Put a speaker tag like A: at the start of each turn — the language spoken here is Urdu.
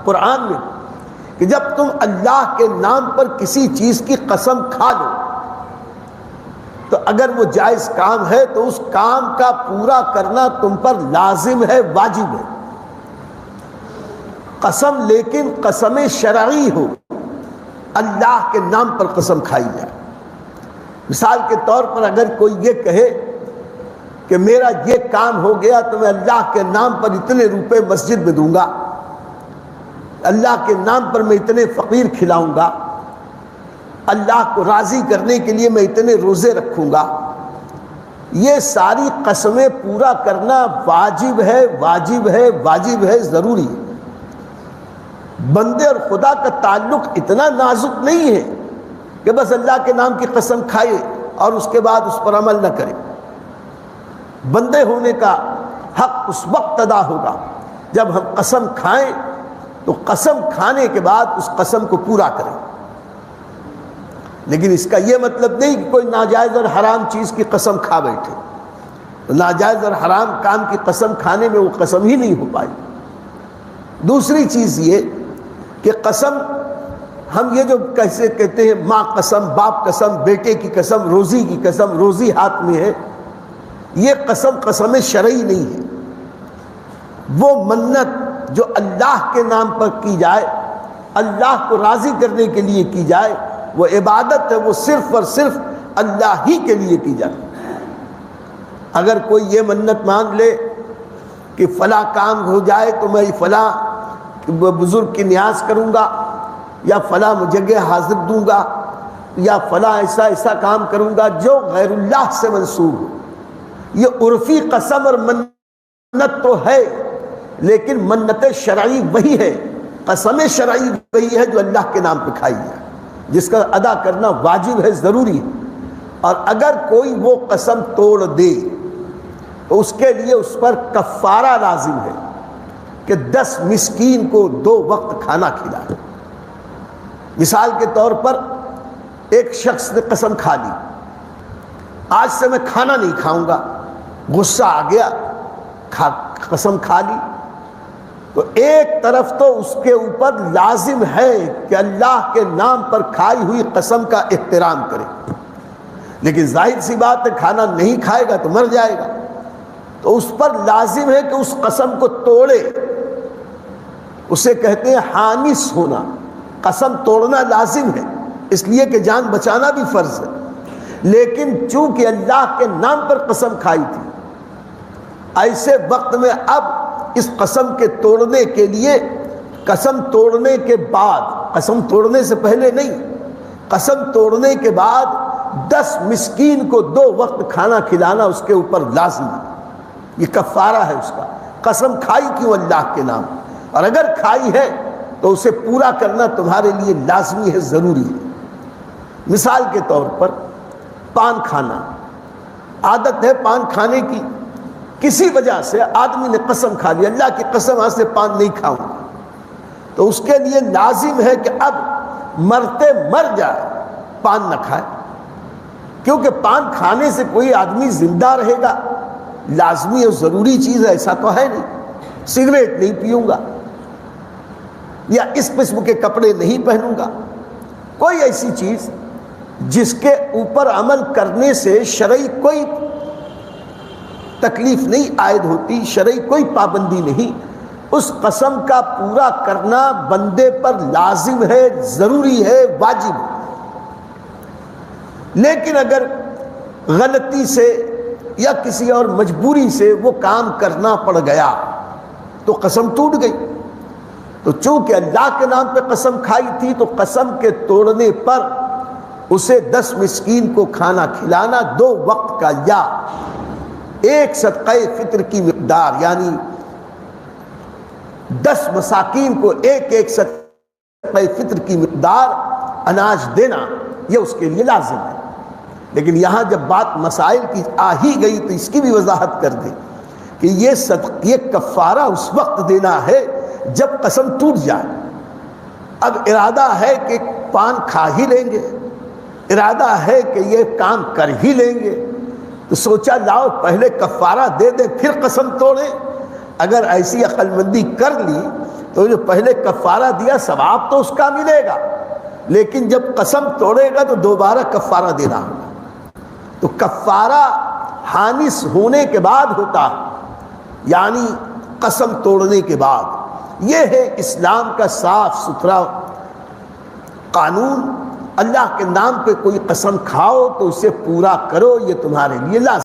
A: قرآن میں کہ جب تم اللہ کے نام پر کسی چیز کی قسم کھا لو تو اگر وہ جائز کام ہے تو اس کام کا پورا کرنا تم پر لازم ہے، واجب ہے۔ قسم لیکن قسم شرعی ہو، اللہ کے نام پر قسم کھائی جائے۔ مثال کے طور پر اگر کوئی یہ کہے کہ میرا یہ کام ہو گیا تو میں اللہ کے نام پر اتنے روپے مسجد میں دوں گا، اللہ کے نام پر میں اتنے فقیر کھلاؤں گا، اللہ کو راضی کرنے کے لیے میں اتنے روزے رکھوں گا، یہ ساری قسمیں پورا کرنا واجب ہے، واجب ہے، واجب ہے، ضروری ہے۔ بندے اور خدا کا تعلق اتنا نازک نہیں ہے کہ بس اللہ کے نام کی قسم کھائے اور اس کے بعد اس پر عمل نہ کرے۔ بندے ہونے کا حق اس وقت ادا ہوگا جب ہم قسم کھائیں تو قسم کھانے کے بعد اس قسم کو پورا کریں۔ لیکن اس کا یہ مطلب نہیں کہ کوئی ناجائز اور حرام چیز کی قسم کھا بیٹھے، تو ناجائز اور حرام کام کی قسم کھانے میں وہ قسم ہی نہیں ہو پائی۔ دوسری چیز یہ کہ قسم ہم یہ جو کیسے کہتے ہیں ماں قسم، باپ قسم، بیٹے کی قسم، روزی کی قسم، روزی ہاتھ میں ہے، یہ قسم قسم شرعی نہیں ہے۔ وہ منت جو اللہ کے نام پر کی جائے، اللہ کو راضی کرنے کے لیے کی جائے، وہ عبادت ہے، وہ صرف اور صرف اللہ ہی کے لیے کی جائے۔ اگر کوئی یہ منت مانگ لے کہ فلاں کام ہو جائے تو میں فلاں بزرگ کی نیاز کروں گا، یا فلاں جگہ حاضر دوں گا، یا فلاں ایسا کام کروں گا جو غیر اللہ سے منسوب ہو، یہ عرفی قسم اور منت تو ہے، لیکن منت شرعی وہی ہے، قسم شرعی وہی ہے جو اللہ کے نام پہ کھائی ہے، جس کا ادا کرنا واجب ہے، ضروری ہے۔ اور اگر کوئی وہ قسم توڑ دے تو اس کے لیے اس پر کفارہ لازم ہے کہ 10 مسکین کو 2 وقت کھانا کھلائے۔ مثال کے طور پر ایک شخص نے قسم کھا لی، آج سے میں کھانا نہیں کھاؤں گا، غصہ آ گیا، قسم کھا لی، تو ایک طرف تو اس کے اوپر لازم ہے کہ اللہ کے نام پر کھائی ہوئی قسم کا احترام کرے، لیکن ظاہر سی بات ہے کھانا نہیں کھائے گا تو مر جائے گا، تو اس پر لازم ہے کہ اس قسم کو توڑے۔ اسے کہتے ہیں حانس ہونا، قسم توڑنا لازم ہے، اس لیے کہ جان بچانا بھی فرض ہے، لیکن چونکہ اللہ کے نام پر قسم کھائی تھی، ایسے وقت میں اب اس قسم کے توڑنے کے لیے، قسم توڑنے کے بعد، قسم توڑنے سے پہلے نہیں، قسم توڑنے کے بعد 10 مسکین کو 2 وقت کھانا کھلانا اس کے اوپر لازم ہے، یہ کفارہ ہے اس کا۔ قسم کھائی کیوں؟ اللہ کے نام، اور اگر کھائی ہے تو اسے پورا کرنا تمہارے لیے لازمی ہے، ضروری ہے۔ مثال کے طور پر پان کھانا، عادت ہے پان کھانے کی، کسی وجہ سے آدمی نے قسم کھا لی، اللہ کی قسم آج سے پان نہیں کھاؤں گا، تو اس کے لیے لازم ہے کہ اب مرتے مر جائے پان نہ کھائے، کیونکہ پان کھانے سے کوئی آدمی زندہ رہے گا، لازمی اور ضروری چیز ہے ایسا تو ہے نہیں۔ سگریٹ نہیں پیوں گا، یا اس قسم کے کپڑے نہیں پہنوں گا، کوئی ایسی چیز جس کے اوپر عمل کرنے سے شرعی کوئی تکلیف نہیں عائد ہوتی، شرعی کوئی پابندی نہیں، اس قسم کا پورا کرنا بندے پر لازم ہے، ضروری ہے، واجب ہے۔ لیکن اگر غلطی سے یا کسی اور مجبوری سے وہ کام کرنا پڑ گیا تو قسم ٹوٹ گئی، تو چونکہ اللہ کے نام پہ قسم کھائی تھی تو قسم کے توڑنے پر اسے 10 مسکین کو کھانا کھلانا 2 وقت کا، یا 1 صدقہ فطر کی مقدار، یعنی 10 مساکین کو 1 صدقہ فطر کی مقدار اناج دینا، یہ اس کے لیے لازم ہے۔ لیکن یہاں جب بات مسائل کی آ ہی گئی تو اس کی بھی وضاحت کر دیں کہ یہ کفارہ اس وقت دینا ہے جب قسم ٹوٹ جائے۔ اب ارادہ ہے کہ پان کھا ہی لیں گے، ارادہ ہے کہ یہ کام کر ہی لیں گے، تو سوچا لاؤ پہلے کفارہ دے دیں پھر قسم توڑیں۔ اگر ایسی عقل مندی کر لی تو جو پہلے کفارہ دیا ثواب تو اس کا ملے گا، لیکن جب قسم توڑے گا تو دوبارہ کفارہ دینا ہوگا۔ تو کفارہ حانث ہونے کے بعد ہوتا ہے، یعنی قسم توڑنے کے بعد۔ یہ ہے اسلام کا صاف ستھرا قانون۔ اللہ کے نام پہ کوئی قسم کھاؤ تو اسے پورا کرو، یہ تمہارے لیے لازم۔